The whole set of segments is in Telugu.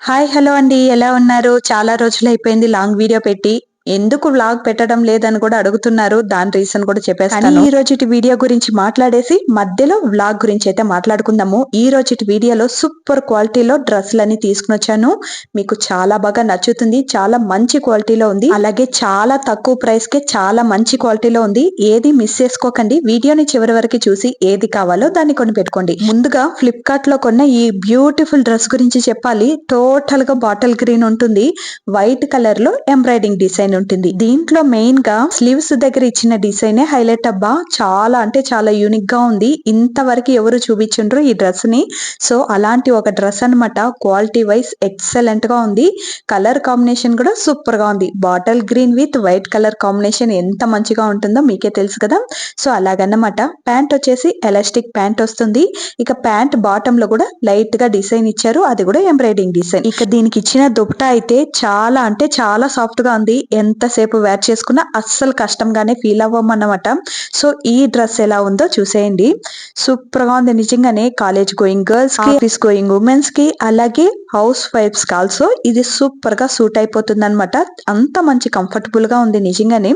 హాయ్ హలో అండి. ఎలా ఉన్నారు? చాలా రోజులైపోయింది లాంగ్ వీడియో పెట్టి. ఎందుకు వ్లాగ్ పెట్టడం లేదని కూడా అడుగుతున్నారు. దాని రీజన్ కూడా చెప్పేస్తాను. ఈ రోజుటి వీడియో గురించి మాట్లాడేసి మధ్యలో వ్లాగ్ గురించి అయితే మాట్లాడుకుందాము. ఈ రోజుటి వీడియోలో సూపర్ క్వాలిటీలో డ్రెస్సులని తీసుకుని వచ్చాను. మీకు చాలా బాగా నచ్చుతుంది. చాలా మంచి క్వాలిటీలో ఉంది. అలాగే చాలా తక్కువ ప్రైస్ కే చాలా మంచి క్వాలిటీలో ఉంది. ఏది మిస్ చేసుకోకండి. వీడియోని చివరి వరకు చూసి ఏది కావాలో దాన్ని కొని పెట్టుకోండి. ముందుగా ఫ్లిప్కార్ట్ లో కొన్న ఈ బ్యూటిఫుల్ డ్రెస్ గురించి చెప్పాలి. టోటల్ గా బాటిల్ గ్రీన్ ఉంటుంది. వైట్ కలర్ లో ఎంబ్రాయిడింగ్ డిజైన్ ఉంటుంది. దీంట్లో మెయిన్ గా స్లీవ్స్ దగ్గర ఇచ్చిన డిజైన్ హైలైట్ అబ్బా. చాలా అంటే చాలా యూనిక్ గా ఉంది. ఇంతవరకు ఎవరు చూపించుండ్రు ఈ డ్రెస్ ని. సో అలాంటి ఒక డ్రెస్ అన్నమాట. క్వాలిటీ వైజ్ ఎక్సలెంట్ గా ఉంది. కలర్ కాంబినేషన్ కూడా సూపర్ గా ఉంది. Bottle green with white colour combination ఎంత మంచిగా ఉంటుందో మీకే తెలుసు కదా. సో అలాగన్నమాట. ప్యాంట్ వచ్చేసి ఎలాస్టిక్ ప్యాంట్ వస్తుంది. ఇక ప్యాంట్ బాటమ్ లో కూడా లైట్ గా డిజైన్ ఇచ్చారు. అది కూడా ఎంబ్రాయిడింగ్ డిజైన్. ఇక దీనికి ఇచ్చిన దుపట్టా అయితే చాలా అంటే చాలా సాఫ్ట్ గా ఉంది. ఎంతసేపు వేర్ చేసుకున్నా అస్సలు కష్టంగానే ఫీల్ అవ్వమన్నమాట. సో ఈ డ్రెస్ ఎలా ఉందో చూసేయండి. సూపర్ గా ఉంది నిజంగానే. కాలేజ్ గోయింగ్ గర్ల్స్ కి, ఆఫీస్ గోయింగ్ ఉమెన్స్ కి, అలాగే హౌస్ వైఫ్స్ కి ఆల్సో ఇది సూపర్ గా సూట్ అయిపోతుంది అనమాట. అంత మంచి కంఫర్టబుల్ గా ఉంది నిజంగానే.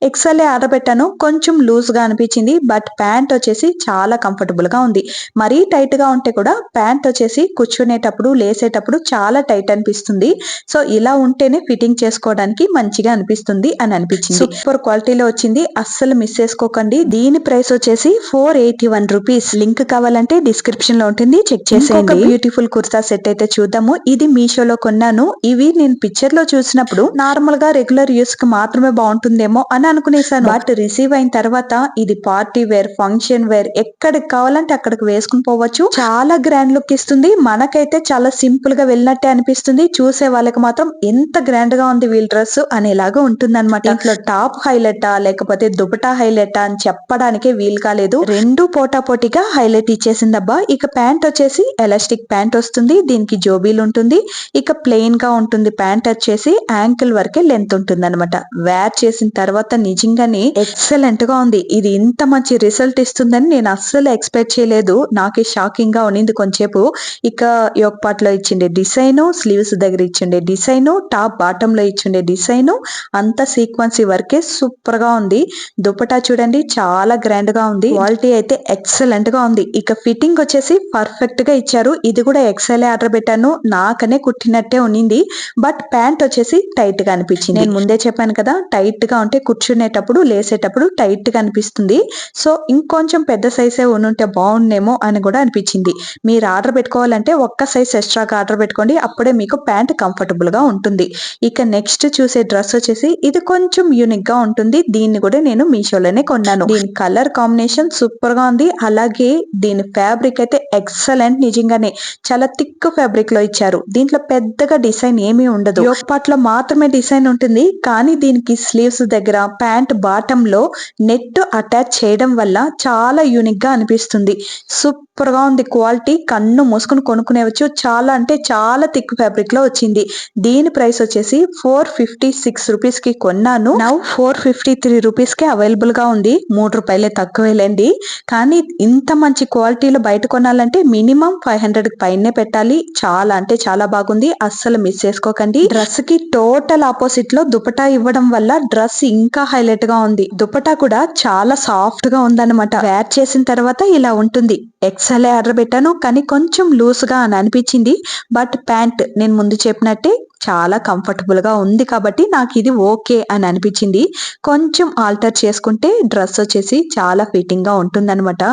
ఎక్సెల్ ఆడబెట్టాను. కొంచెం లూజ్ గా అనిపించింది. బట్ ప్యాంట్ వచ్చేసి చాలా కంఫర్టబుల్ గా ఉంది. మరీ టైట్ గా ఉంటే కూడా ప్యాంట్ వచ్చేసి కూర్చునేటప్పుడు లేసేటప్పుడు చాలా టైట్ అనిపిస్తుంది. సో ఇలా ఉంటేనే ఫిట్టింగ్ చేసుకోవడానికి మంచిగా అనిపిస్తుంది అని అనిపించింది. సూపర్ క్వాలిటీలో వచ్చింది. అస్సలు మిస్ చేసుకోకండి. దీని ప్రైస్ వచ్చేసి 481 రూపీస్. లింక్ కావాలంటే డిస్క్రిప్షన్ లో ఉంటుంది. చెక్ చేసేయండి. బ్యూటిఫుల్ కుర్తా సెట్ అయితే చూద్దాము. ఇది మీషోలో కొన్నాను. ఇవి నేను పిక్చర్ లో చూసినప్పుడు నార్మల్ గా రెగ్యులర్ యూస్ కి మాత్రమే బాగుంటుందేమో అని అనుకునేసాను. బట్ రిసీవ్ అయిన తర్వాత ఇది పార్టీ వేర్, ఫంక్షన్ వేర్, ఎక్కడికి కావాలంటే అక్కడికి వేసుకుని పోవచ్చు. చాలా గ్రాండ్ లుక్ ఇస్తుంది. మనకైతే చాలా సింపుల్ గా వెళ్ళినట్టే అనిపిస్తుంది. చూసే వాళ్ళకి మాత్రం ఎంత గ్రాండ్ గా ఉంది వీళ్ళ డ్రెస్ అనేలాగా ఉంటుంది అనమాట. ఇంట్లో టాప్ హైలైటా లేకపోతే దుపటా హైలైటా అని చెప్పడానికే వీలు కాలేదు. రెండు పోటాపోటీగా హైలైట్ ఇచ్చేసిందబ్బా. ఇక ప్యాంట్ వచ్చేసి ఎలాస్టిక్ ప్యాంట్ వస్తుంది. దీనికి జోబీలు ఉంటుంది. ఇక ప్లెయిన్ గా ఉంటుంది. ప్యాంట్ వచ్చేసి యాంకిల్ వరకే లెంత్ ఉంటుంది అనమాట. వేర్ చేసిన తర్వాత నిజంగానే ఎక్సలెంట్ గా ఉంది. ఇది ఇంత మంచి రిజల్ట్ ఇస్తుందని నేను అస్సలు ఎక్స్పెక్ట్ చేయలేదు. నాకే షాకింగ్ గా ఉన్నింది కొంచెంసేపు. ఇక యోక్ పార్ట్ లో ఇచ్చిండే డిజైన్, స్లీవ్స్ దగ్గర ఇచ్చిండే డిజైన్, టాప్ బాటమ్ లో ఇచ్చిండే డిజైన్, అంత సీక్వెన్సీ వర్కే సూపర్ గా ఉంది. దుపట్టా చూడండి చాలా గ్రాండ్ గా ఉంది. క్వాలిటీ అయితే ఎక్సలెంట్ గా ఉంది. ఇక ఫిట్టింగ్ వచ్చేసి పర్ఫెక్ట్ గా ఇచ్చారు. ఇది కూడా ఎక్సెల్ ఆర్డర్ పెట్టాను. నాకనే కుట్టినట్టే ఉన్నింది. బట్ ప్యాంట్ వచ్చేసి టైట్ గా అనిపించింది. నేను ముందే చెప్పాను కదా, టైట్ గా ఉంటే కూర్చునేటప్పుడు లేసేటప్పుడు టైట్ గా అనిపిస్తుంది. సో ఇంకొంచెం పెద్ద సైజే ఉంటే బాగుండేమో అని కూడా అనిపించింది. మీరు ఆర్డర్ పెట్టుకోవాలంటే ఒక్క సైజ్ ఎక్స్ట్రాగా ఆర్డర్ పెట్టుకోండి. అప్పుడే మీకు ప్యాంట్ కంఫర్టబుల్ గా ఉంటుంది. ఇక నెక్స్ట్ చూసే డ్రెస్ వచ్చేసి ఇది కొంచెం యూనిక్ గా ఉంటుంది. దీన్ని కూడా నేను మీషోలోనే కొన్నాను. దీని కలర్ కాంబినేషన్ సూపర్ గా ఉంది. అలాగే దీని ఫ్యాబ్రిక్ అయితే ఎక్సలెంట్. నిజంగానే చాలా థిక్ ఫ్యాబ్రిక్ లో ఇచ్చారు. దీంట్లో పెద్దగా డిజైన్ ఏమీ ఉండదు. యోక్ పార్ట్ లో మాత్రమే డిజైన్ ఉంటుంది. కానీ దీనికి స్లీవ్స్ దగ్గర, ప్యాంట్ బాటమ్ లో నెట్ అటాచ్ చేయడం వల్ల చాలా యూనిక్ గా అనిపిస్తుంది. సూపర్ గా ఉంది. క్వాలిటీ కన్ను మూసుకుని కొనుక్కునేవచ్చు. చాలా అంటే చాలా థిక్ ఫ్యాబ్రిక్ లో వచ్చింది. దీని ప్రైస్ వచ్చేసి 456 రూపీస్ కి కొన్నాను. నౌ 453 రూపీస్ కి అవైలబుల్ గా ఉంది. 3 రూపాయలే తక్కువేలేండి. కానీ ఇంత మంచి క్వాలిటీలో బయట కొనాలంటే మినిమం 500 పైనే పెట్టాలి. చాలా అంటే చాలా బాగుంది. అస్సలు మిస్ చేసుకోకండి. డ్రెస్ కి టోటల్ ఆపోజిట్ లో దుపట్టా ఇవ్వడం వల్ల డ్రెస్ ఇంకా హైలైట్ గా ఉంది. దుపట్టా కూడా చాలా సాఫ్ట్ గా ఉందన్నమాట. వేర్ చేసిన తర్వాత ఇలా ఉంటుంది. ఎక్సెల్ ఆర్డర్ పెట్టాను. కానీ కొంచెం లూజ్ గా అని అనిపించింది. బట్ ప్యాంట్ నేను ముందు చెప్పినట్టే చాలా కంఫర్టబుల్ గా ఉంది కాబట్టి నాకు ఇది ఓకే అని అనిపించింది. కొంచెం ఆల్టర్ చేసుకుంటే డ్రెస్ వచ్చేసి చాలా ఫిట్టింగ్ గా ఉంటుందన్నమాట.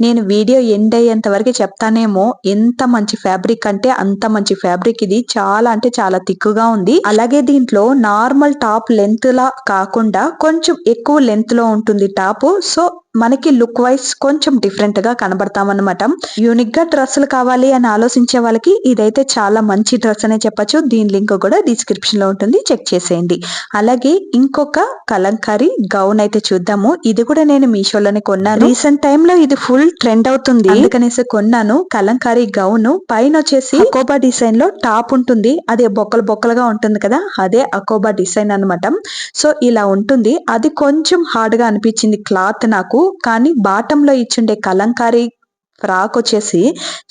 నేను వీడియో ఎండ్ అయ్యేంత వరకు చెప్తానేమో. ఎంత మంచి ఫ్యాబ్రిక్ అంటే అంత మంచి ఫ్యాబ్రిక్. ఇది చాలా అంటే చాలా థిక్గా ఉంది. అలాగే దీంట్లో నార్మల్ టాప్ లెంత్ లా కాకుండా కొంచెం ఎక్కువ లెంత్ లో ఉంటుంది టాప్. సో మనకి లుక్ వైజ్ కొంచెం డిఫరెంట్ గా కనబడతామన్నమాట. యూనిక్ గా డ్రెస్సులు కావాలి అని ఆలోచించే వాళ్ళకి ఇదైతే చాలా మంచి డ్రెస్ అనే చెప్పొచ్చు. దీని లింక్ కూడా డిస్క్రిప్షన్ లో ఉంటుంది. చెక్ చేసేయండి. అలాగే ఇంకొక కలంకారీ గౌన్ అయితే చూద్దాము. ఇది కూడా నేను మీషోలోనే కొన్నాను. రీసెంట్ టైమ్ లో ఇది ఫుల్ ట్రెండ్ అవుతుంది. అందుకనేసి కొన్నాను. కలంకారీ గౌన్ పైన వచ్చేసి అకోబా డిజైన్ లో టాప్ ఉంటుంది. అది బొక్కలు బొక్కలుగా ఉంటుంది కదా, అదే అకోబా డిజైన్ అన్నమాట. సో ఇలా ఉంటుంది. అది కొంచెం హార్డ్ గా అనిపించింది క్లాత్ నాకు. కానీ బాటమ్ లో ఇచ్చిండే కలంకారీ ఫ్రాక్ వచ్చేసి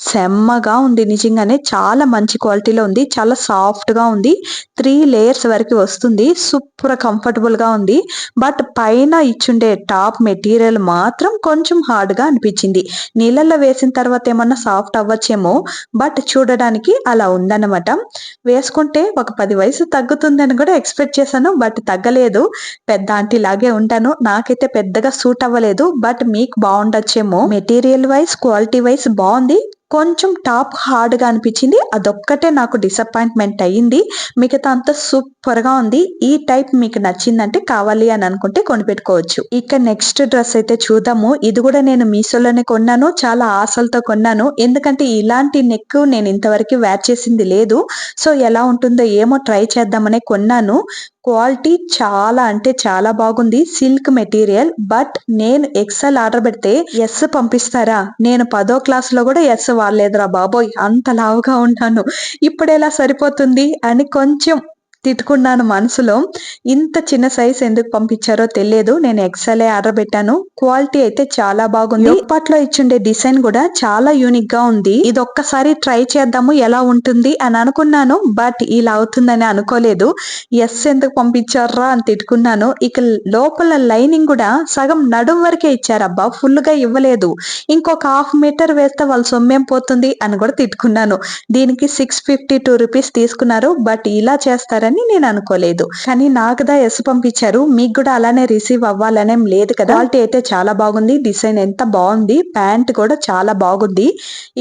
సెమ్మగా ఉంది, నిజంగానే చాలా మంచి క్వాలిటీలో ఉంది, చాలా సాఫ్ట్ గా ఉంది, 3 లేయర్స్ వరకు వస్తుంది, సూపర్ కంఫర్టబుల్ గా ఉంది. బట్ పైన ఇచ్చుండే టాప్ మెటీరియల్ మాత్రం కొంచెం హార్డ్ గా అనిపించింది. నీళ్ళల్లో వేసిన తర్వాత ఏమన్నా సాఫ్ట్ అవ్వచ్చేమో, బట్ చూడడానికి అలా ఉందన్నమాట. వేసుకుంటే ఒక 10 వయసు తగ్గుతుందని కూడా ఎక్స్పెక్ట్ చేశాను, బట్ తగ్గలేదు. పెద్ద ఆంటీ లాగే ఉంటాను, నాకైతే పెద్దగా సూట్ అవ్వలేదు, బట్ మీకు బాగుండొచ్చేమో. మెటీరియల్ వైజ్ క్వాలిటీ వైజ్ బాగుంది, కొంచెం టాప్ హార్డ్ గా అనిపించింది, అదొక్కటే నాకు డిసప్పాయింట్మెంట్ అయ్యింది. మిగతా అంతా సూపర్ గా ఉంది. ఈ టైప్ మీకు నచ్చిందంటే కావాలి అని అనుకుంటే కొనిపెట్టుకోవచ్చు. ఇక నెక్స్ట్ డ్రెస్ అయితే చూద్దాము. ఇది కూడా నేను మీషోలోనే కొన్నాను, చాలా ఆశలతో కొన్నాను, ఎందుకంటే ఇలాంటి నెక్ నేను ఇంతవరకు వేర్ చేసింది లేదు. సో ఎలా ఉంటుందో ఏమో ట్రై చేద్దామనే కొన్నాను. క్వాలిటీ చాలా అంటే చాలా బాగుంది, సిల్క్ మెటీరియల్. బట్ నేను ఎక్సెల్ ఆర్డర్ పెడితే ఎస్ పంపిస్తారా? నేను 10వ క్లాస్ లో కూడా ఎస్ వాడలేదురా బాబోయ్, అంత లావుగా ఉన్నాను, ఇప్పుడు ఎలా సరిపోతుంది అని కొంచెం తిట్టుకున్నాను మనసులో. ఇంత చిన్న సైజ్ ఎందుకు పంపించారో తెలియదు, నేను ఎక్సెల్ ఆర్డర్ పెట్టాను. క్వాలిటీ అయితే చాలా బాగుంది, ఇప్పట్లో ఇచ్చుండే డిజైన్ కూడా చాలా యూనిక్ గా ఉంది. ఇది ఒక్కసారి ట్రై చేద్దాము ఎలా ఉంటుంది అని అనుకున్నాను, బట్ ఇలా అవుతుందని అనుకోలేదు. ఎస్ ఎందుకు పంపించారా అని తిట్టుకున్నాను. ఇక లోపల లైనింగ్ కూడా సగం నడుం వరకే ఇచ్చారబ్బా, ఫుల్ గా ఇవ్వలేదు. ఇంకొక హాఫ్ మీటర్ వేస్తే వాళ్ళ సొమ్మేం పోతుంది అని కూడా తిట్టుకున్నాను. దీనికి 652 రూపీస్ తీసుకున్నారు, బట్ ఇలా చేస్తారని నేను అనుకోలేదు. కానీ నాకుదా ఎస్ పంపించారు, మీకు కూడా అలానే రిసీవ్ అవ్వాలనేం లేదు కదా. క్వాలిటీ అయితే చాలా బాగుంది, డిజైన్ ఎంత బాగుంది, ప్యాంట్ కూడా చాలా బాగుంది.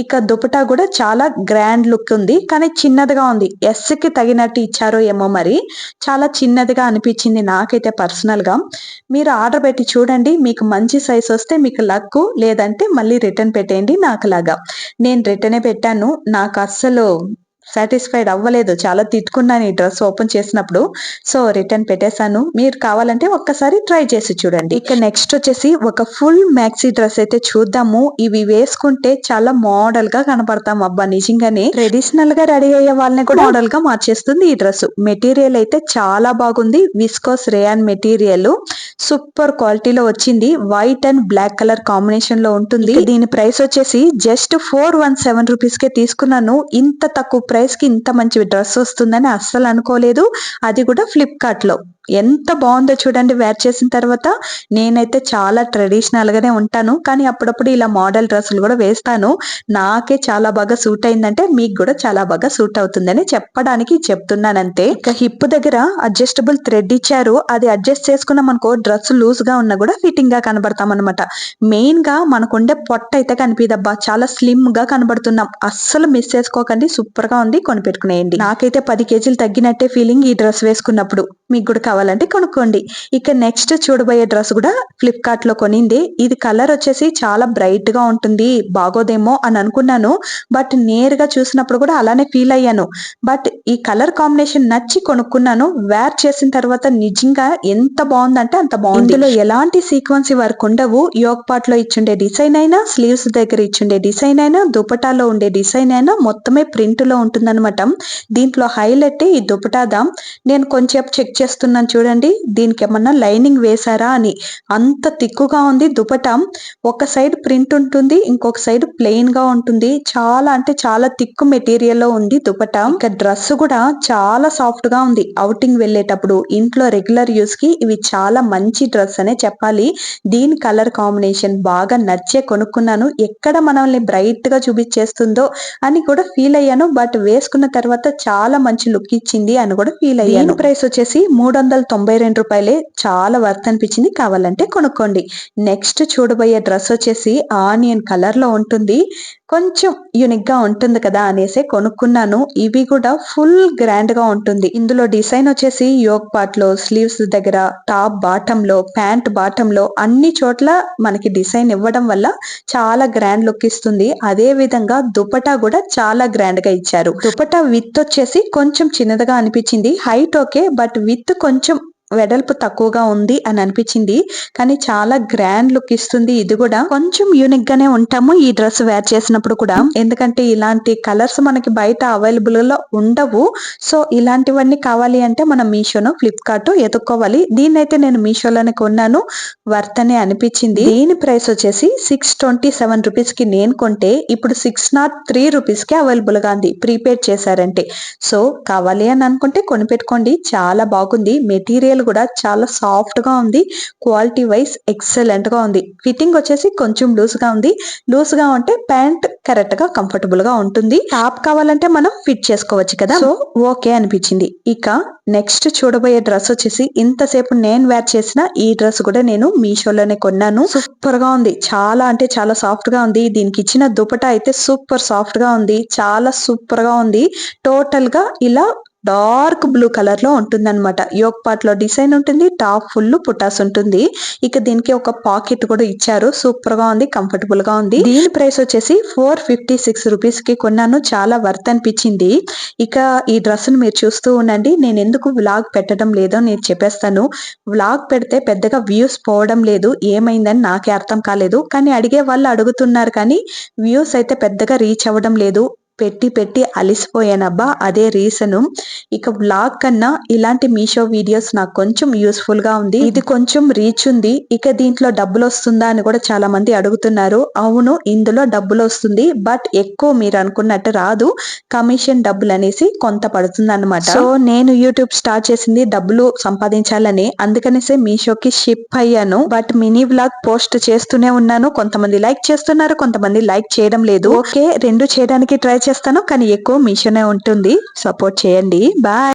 ఇక దుపటా కూడా చాలా గ్రాండ్ లుక్ ఉంది, కానీ చిన్నదిగా ఉంది. ఎస్ కి తగినట్టు ఇచ్చారో ఏమో మరి, చాలా చిన్నదిగా అనిపించింది నాకైతే పర్సనల్ గా. మీరు ఆర్డర్ పెట్టి చూడండి, మీకు మంచి సైజ్ వస్తే మీకు లక్, లేదంటే మళ్ళీ రిటర్న్ పెట్టేయండి నాకులాగా. నేను రిటర్నే పెట్టాను, నాకు అస్సలు సాటిస్ఫైడ్ అవ్వలేదు, చాలా తిట్టుకున్నాను ఈ డ్రెస్ ఓపెన్ చేసినప్పుడు. సో రిటర్న్ పెట్టేశాను. మీరు కావాలంటే ఒక్కసారి ట్రై చేసి చూడండి. ఇక నెక్స్ట్ వచ్చేసి ఒక ఫుల్ మ్యాక్సీ డ్రెస్ అయితే చూద్దాము. ఇవి వేసుకుంటే చాలా మోడల్ గా కనపడతాం అబ్బా, నిజంగానే ట్రెడిషనల్ గా రెడీ అయ్యే వాళ్ళని కూడా మోడల్ గా మార్చేస్తుంది ఈ డ్రెస్. మెటీరియల్ అయితే చాలా బాగుంది, విస్కోస్ రేయాన్ మెటీరియల్, సూపర్ క్వాలిటీలో వచ్చింది. White and black colour combination లో ఉంటుంది. దీని ప్రైస్ వచ్చేసి జస్ట్ 417 రూపీస్ కే తీసుకున్నాను. ఇంత తక్కువ ప్రైస్ కి ఇంత మంచి డ్రెస్ వస్తుందని అస్సలు అనుకోలేదు, అది కూడా ఫ్లిప్కార్ట్ లో. ఎంత బాగుందో చూడండి వేర్ చేసిన తర్వాత. నేనైతే చాలా ట్రెడిషనల్ గానే ఉంటాను, కానీ అప్పుడప్పుడు ఇలా మోడల్ డ్రెస్సులు కూడా వేస్తాను. నాకే చాలా బాగా సూట్ అయిందంటే మీకు కూడా చాలా బాగా సూట్ అవుతుందని చెప్పడానికి చెప్తున్నానంతే. ఇక హిప్ దగ్గర అడ్జస్టబుల్ థ్రెడ్ ఇచ్చారు, అది అడ్జస్ట్ చేసుకున్నాం అనుకో డ్రెస్ లూజ్ గా ఉన్నా కూడా ఫిట్టింగ్ గా కనబడతాం అనమాట. మెయిన్ గా మనకుండే పొట్ట అయితే కనిపిదబ్బా, చాలా స్లిమ్ గా కనబడుతున్నాం. అస్సలు మిస్ చేసుకోకండి, సూపర్ గా ఉంది, కొనిపెట్టుకునేయండి. నాకైతే 10 కేజీలు తగ్గినట్టే ఫీలింగ్ ఈ డ్రెస్ వేసుకున్నప్పుడు. మీకు కూడా కావాలంటే కొనుక్కోండి. ఇక నెక్స్ట్ చూడబోయే డ్రెస్ కూడా ఫ్లిప్కార్ట్ లో కొనింది. ఇది కలర్ వచ్చేసి చాలా బ్రైట్ గా ఉంటుంది, బాగోదేమో అని అనుకున్నాను, బట్ నేరుగా చూసినప్పుడు కూడా అలానే ఫీల్ అయ్యాను. బట్ ఈ కలర్ కాంబినేషన్ నచ్చి కొనుక్కున్నాను. వేర్ చేసిన తర్వాత నిజంగా ఎంత బాగుందంటే అంత బాగుంది. ఇందులో ఎలాంటి సీక్వెన్సీ వర్క్ ఉండవు. యోగ్ పార్ట్ లో ఇచ్చుండే డిజైన్ అయినా, స్లీవ్స్ దగ్గర ఇచ్చుండే డిజైన్ అయినా, దుపటాలో ఉండే డిజైన్ అయినా మొత్తమే ప్రింట్ లో ఉంటుందన్నమాట. దీంట్లో హైలైట్ ఈ దుపటాదా. నేను కొంచెం చెక్ చేస్తున్నాను చూడండి, దీనికి ఏమన్నా లైనింగ్ వేసారా అని. అంత తిక్కుగా ఉంది దుపటా. ఒక సైడ్ ప్రింట్ ఉంటుంది, ఇంకొక సైడ్ ప్లెయిన్ గా ఉంటుంది. చాలా అంటే చాలా తిక్కు మెటీరియల్ లో ఉంది దుపటా. ఇక డ్రెస్ కూడా చాలా సాఫ్ట్ గా ఉంది. అవుటింగ్ వెళ్ళేటప్పుడు, ఇంట్లో రెగ్యులర్ యూస్ కి ఇవి చాలా మంచి డ్రెస్ అనే చెప్పాలి. దీని కలర్ కాంబినేషన్ బాగా నచ్చే కొనుక్కున్నాను. ఎక్కడ మనల్ని బ్రైట్ గా చూపించేస్తుందో అని కూడా ఫీల్ అయ్యాను, బట్ వేసుకున్న తర్వాత చాలా మంచి లుక్ ఇచ్చింది అని కూడా ఫీల్ అయ్యాను. దీని ప్రైస్ వచ్చేసి 392 రూపాయలే, చాలా వర్త్ అనిపించింది, కావాలంటే కొనుక్కోండి. నెక్స్ట్ చూడబోయే డ్రెస్ వచ్చేసి ఆనియన్ కలర్ లో ఉంటుంది, కొంచెం యూనిక్ గా ఉంటుంది కదా అనేసి కొనుక్కున్నాను. ఇవి కూడా ఫుల్ గ్రాండ్ గా ఉంటుంది. ఇందులో డిజైన్ వచ్చేసి యోగ్ పార్ట్ లో, స్లీవ్స్ దగ్గర, టాప్ బాటమ్ లో, ప్యాంట్ బాటమ్ లో అన్ని చోట్ల మనకి డిజైన్ ఇవ్వడం వల్ల చాలా గ్రాండ్ లుక్ ఇస్తుంది. అదే విధంగా దుపటా కూడా చాలా గ్రాండ్ గా ఇచ్చారు. దుపటా విత్ వచ్చేసి కొంచెం చిన్నదిగా అనిపించింది, హైట్ ఓకే, బట్ విత్ కొంచెం వెడల్పు తక్కువగా ఉంది అని అనిపించింది. కానీ చాలా గ్రాండ్ లుక్ ఇస్తుంది. ఇది కూడా కొంచెం యూనిక్ గానే ఉంటాము ఈ డ్రెస్ వేర్ చేసినప్పుడు కూడా. ఎందుకంటే ఇలాంటి కలర్స్ మనకి బయట అవైలబుల్ లో ఉండవు. సో ఇలాంటివన్నీ కావాలి అంటే మనం మీషోను, ఫ్లిప్కార్ట్ ఎత్తుక్కోవాలి. దీన్నైతే నేను మీషోలోనే కొన్నాను. వర్త్ అనే అనిపించింది. దీని ప్రైస్ వచ్చేసి 627 రూపీస్ కి నేను కొంటే ఇప్పుడు 603 రూపీస్ కి అవైలబుల్ గా ఉంది ప్రీపేడ్ చేశారంటే. సో కావాలి అని అనుకుంటే కొనిపెట్టుకోండి. చాలా బాగుంది. మెటీరియల్ కూడా చాలా సాఫ్ట్ గా ఉంది. క్వాలిటీ వైజ్ ఎక్సలెంట్ గా ఉంది. ఫిట్టింగ్ వచ్చేసి కొంచెం లూజ్ గా ఉంది. లూజ్ గా ఉంటే ప్యాంట్ కరెక్ట్ గా కంఫర్టబుల్ గా ఉంటుంది. టాప్ కావాలంటే మనం ఫిట్ చేసుకోవచ్చు కదా. సో ఓకే అనిపించింది. ఇక నెక్స్ట్ చూడబోయే డ్రెస్ వచ్చేసి ఇంతసేపు నేను వేర్ చేసిన ఈ డ్రెస్ కూడా నేను మీషోలోనే కొన్నాను. సూపర్ గా ఉంది. చాలా అంటే చాలా సాఫ్ట్ గా ఉంది. దీనికి ఇచ్చిన దుపట్టా అయితే సూపర్ సాఫ్ట్ గా ఉంది. చాలా సూపర్ గా ఉంది. టోటల్ గా ఇలా డార్క్ బ్లూ కలర్ లో ఉంటుంది అనమాట. యోక్ పార్ట్ లో డిజైన్ ఉంటుంది. టాప్ ఫుల్ పుటాస్ ఉంటుంది. ఇక దీనికి ఒక పాకెట్ కూడా ఇచ్చారు. సూపర్ గా ఉంది. కంఫర్టబుల్ గా ఉంది. దీని ప్రైస్ వచ్చేసి 456 రూపీస్ కి కొన్నాను. చాలా వర్త్ అనిపించింది. ఇక ఈ డ్రెస్ ను మీరు చూస్తూ ఉండండి. నేను ఎందుకు వ్లాగ్ పెట్టడం లేదో నేను చెప్పేస్తాను. వ్లాగ్ పెడితే పెద్దగా వ్యూస్ పోవడం లేదు. ఏమైందని నాకే అర్థం కాలేదు. కానీ అడిగే వాళ్ళు అడుగుతున్నారు కానీ వ్యూస్ అయితే పెద్దగా రీచ్ అవ్వడం లేదు. పెట్టి అలిసిపోయానబ్బా. అదే రీజను. ఇక వ్లాగ్ కన్నా ఇలాంటి మీషో వీడియోస్ నాకు కొంచెం యూస్ఫుల్ గా ఉంది. ఇది కొంచెం రీచ్ ఉంది. ఇక దీంట్లో డబ్బులు వస్తుందా అని కూడా చాలా మంది అడుగుతున్నారు. అవును, ఇందులో డబ్బులు వస్తుంది. బట్ ఎక్కువ మీరు అనుకున్నట్టు రాదు. కమిషన్ డబ్బులు అనేసి కొంత పడుతుంది అనమాట. సో నేను యూట్యూబ్ స్టార్ట్ చేసింది డబ్బులు సంపాదించాలని. అందుకనేసి మీషోకి షిప్ అయ్యాను. బట్ మినీ వ్లాగ్ పోస్ట్ చేస్తూనే ఉన్నాను. కొంతమంది లైక్ చేస్తున్నారు, కొంతమంది లైక్ చేయడం లేదు. ఓకే, రెండు చేయడానికి ట్రై చేస్తాను. కానీ ఎక్కువ మీషోనే ఉంటుంది. సపోర్ట్ చేయండి. బాయ్.